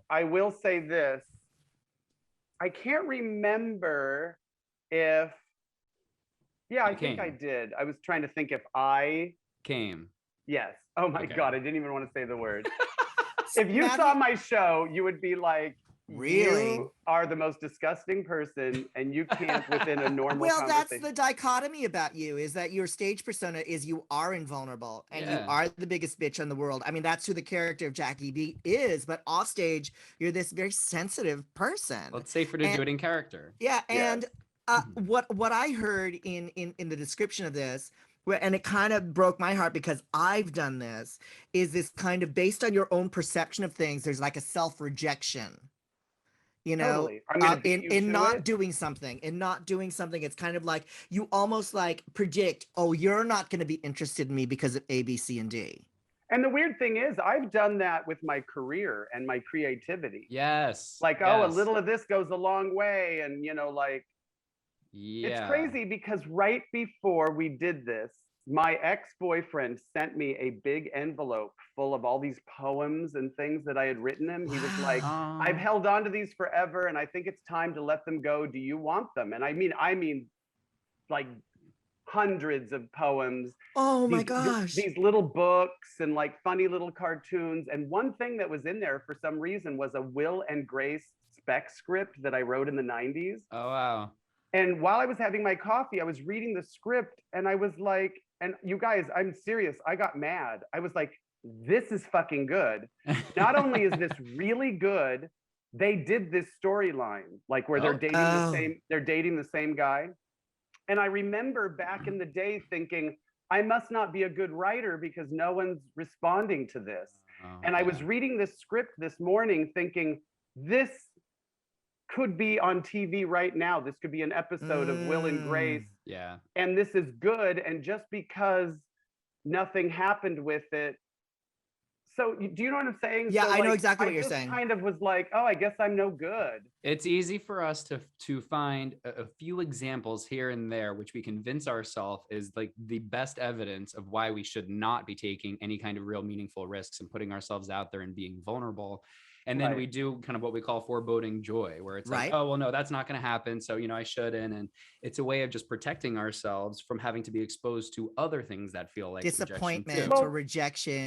I will say this. I can't remember if, yeah, I think I did. I was trying to think if I came. Yes. Oh my Okay. God, I didn't even want to say the word. If you Matthew- saw my show, you would be like, Really? you are the most disgusting person and you can't within a normal Well, that's conversation. the dichotomy about you, is that your stage persona is you are invulnerable and you are the biggest bitch in the world. I mean, that's who the character of Jackie B is, but off stage, you're this very sensitive person. Well, it's safer to do it in character. Yeah, and what I heard in the description of this, and it kind of broke my heart because I've done this, is this kind of based on your own perception of things, there's like a self-rejection. You know, totally. in not doing something, it's kind of like you almost like predict, oh, you're not going to be interested in me because of A, B, C, and D. And the weird thing is, I've done that with my career and my creativity. Yes. Like, oh, a little of this goes a long way. And, you know, like, it's crazy because right before we did this, my ex-boyfriend sent me a big envelope full of all these poems and things that I had written him. He was like, I've held on to these forever and I think it's time to let them go. Do you want them? And I mean, like hundreds of poems. Oh my gosh. These little books and like funny little cartoons. And one thing that was in there for some reason was a Will and Grace Spec script that I wrote in the 90s. Oh, wow. And while I was having my coffee, I was reading the script and I was like, and you guys, I'm serious. I got mad. I was like, this is fucking good. Not only is this really good, they did this storyline, like where they're dating the same guy. And I remember back in the day thinking, I must not be a good writer because no one's responding to this. And I was reading this script this morning thinking, this could be on TV right now. This could be an episode of Will and Grace. Yeah. And this is good. And just because nothing happened with it. So do you know what I'm saying? Yeah, so, I know exactly what you're saying. saying. Kind of was like, oh, I guess I'm no good. It's easy for us to find a few examples here and there, which we convince ourselves is like the best evidence of why we should not be taking any kind of real meaningful risks and putting ourselves out there and being vulnerable. And then we do kind of what we call foreboding joy, where it's like, oh, well, no, that's not going to happen. So, you know, I shouldn't. And it's a way of just protecting ourselves from having to be exposed to other things that feel like disappointment or rejection.